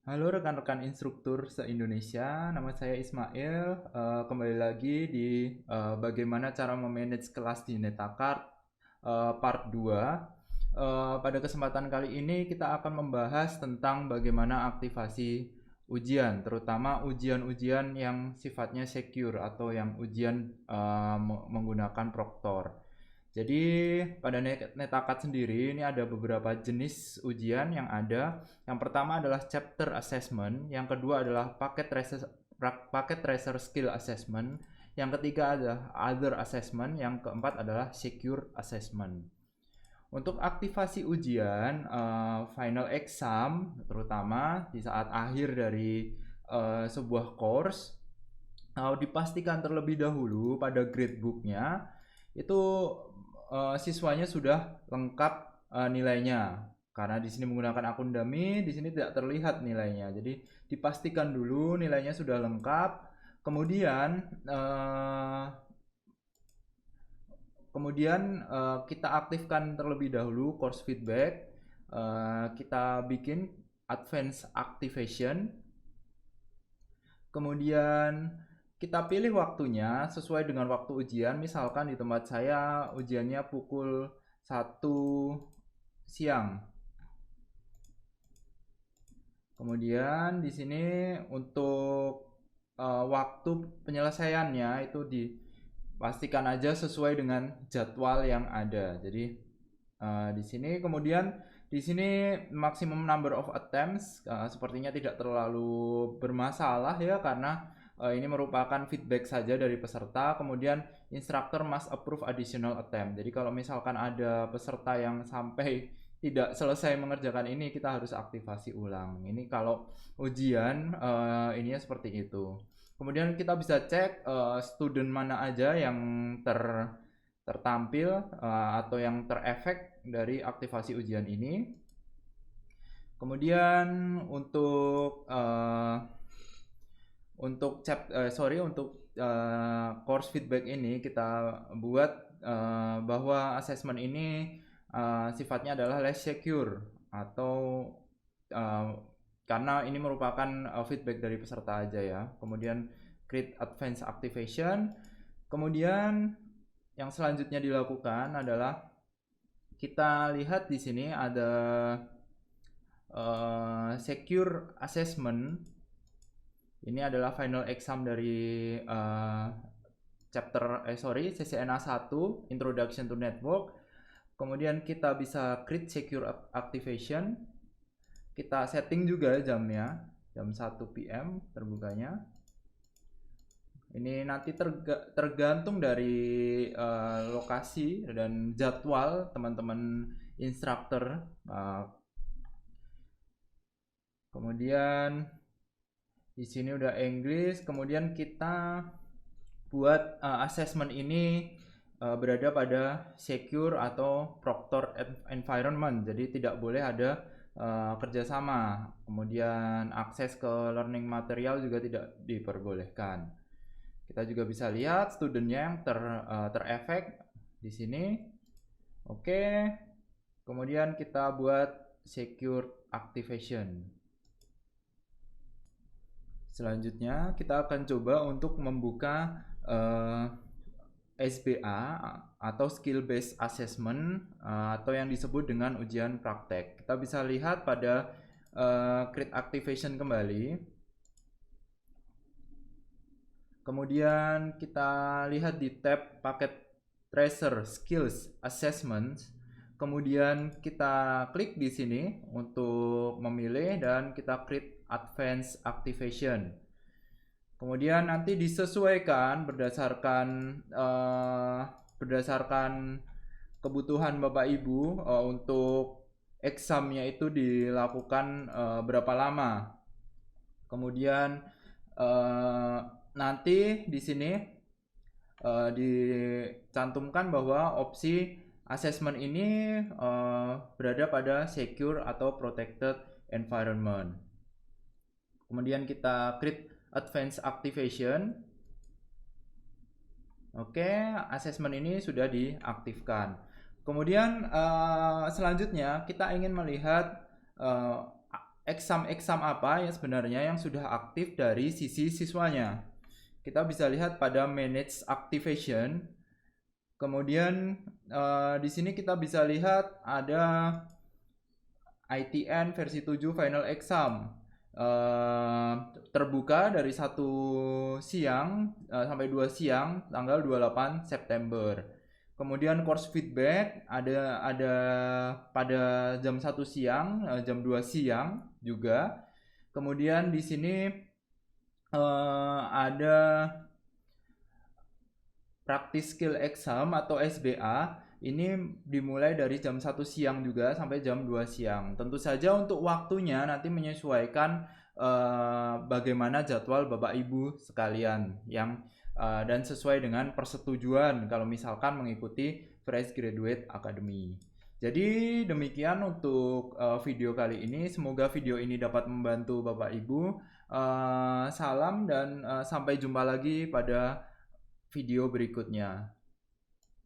Halo rekan-rekan instruktur se-Indonesia, nama saya Ismail. Kembali lagi di bagaimana cara memanage kelas di Netacard part 2. Pada kesempatan kali ini kita akan membahas tentang bagaimana aktivasi ujian, terutama ujian-ujian yang sifatnya secure atau yang ujian menggunakan proktor. Jadi pada Netacard sendiri ini ada beberapa jenis ujian yang ada. Yang pertama adalah chapter assessment, yang kedua adalah packet tracer skill assessment, yang ketiga adalah other assessment, yang keempat adalah secure assessment. Untuk aktivasi ujian final exam, terutama di saat akhir dari sebuah course, dipastikan terlebih dahulu pada gradebooknya itu siswanya sudah lengkap nilainya. Karena di sini menggunakan akun dummy, di sini tidak terlihat nilainya. Jadi dipastikan dulu nilainya sudah lengkap. Kemudian kita aktifkan terlebih dahulu course feedback. Kita bikin advance activation. Kemudian kita pilih waktunya sesuai dengan waktu ujian. Misalkan di tempat saya ujiannya pukul 1 siang. Kemudian di sini untuk waktu penyelesaiannya itu dipastikan aja sesuai dengan jadwal yang ada. Jadi di sini kemudian di sini maximum number of attempts sepertinya tidak terlalu bermasalah ya, karena ini merupakan feedback saja dari peserta. Kemudian instructor must approve additional attempt. Jadi kalau misalkan ada peserta yang sampai tidak selesai mengerjakan ini, kita harus aktivasi ulang. Ini kalau ujian ininya seperti itu. Kemudian kita bisa cek student mana aja yang tertampil atau yang terefek dari aktivasi ujian ini. Kemudian untuk course feedback ini kita buat bahwa assessment ini sifatnya adalah less secure atau karena ini merupakan feedback dari peserta aja ya. Kemudian create advanced activation. Kemudian yang selanjutnya dilakukan adalah kita lihat di sini ada secure assessment. Ini adalah final exam dari CCNA 1 Introduction to Network. Kemudian kita bisa create secure activation. Kita setting juga jamnya, jam 1 PM terbukanya. Ini nanti tergantung dari lokasi dan jadwal teman-teman instruktur. Kemudian di sini udah English. Kemudian kita buat assessment ini berada pada secure atau proctor environment. Jadi tidak boleh ada kerjasama. Kemudian akses ke learning material juga tidak diperbolehkan. Kita juga bisa lihat studentnya yang terefek di sini. Oke. Kemudian kita buat secure activation. Selanjutnya kita akan coba untuk membuka SBA atau skill based assessment atau yang disebut dengan ujian praktek. Kita bisa lihat pada create activation kembali. Kemudian kita lihat di tab packet tracer skills assessment. Kemudian kita klik di sini untuk memilih dan kita create advanced activation. Kemudian nanti disesuaikan berdasarkan kebutuhan Bapak Ibu untuk examnya itu dilakukan berapa lama. Kemudian nanti di sini dicantumkan bahwa opsi assessment ini berada pada secure atau protected environment. Kemudian kita create advanced activation. Oke, assessment ini sudah diaktifkan. Kemudian selanjutnya kita ingin melihat exam apa yang sebenarnya yang sudah aktif dari sisi siswanya. Kita bisa lihat pada manage activation. Kemudian di sini kita bisa lihat ada ITN versi 7 final exam. Terbuka dari 1 siang sampai 2 siang tanggal 28 September. Kemudian course feedback ada pada jam 1 siang, jam 2 siang juga. Kemudian di sini ada practice skill exam atau SBA. Ini dimulai dari jam 1 siang juga sampai jam 2 siang. Tentu saja untuk waktunya nanti menyesuaikan bagaimana jadwal Bapak Ibu sekalian yang dan sesuai dengan persetujuan kalau misalkan mengikuti Fresh Graduate Academy. Jadi demikian untuk video kali ini. Semoga video ini dapat membantu Bapak Ibu. Salam dan sampai jumpa lagi pada video berikutnya.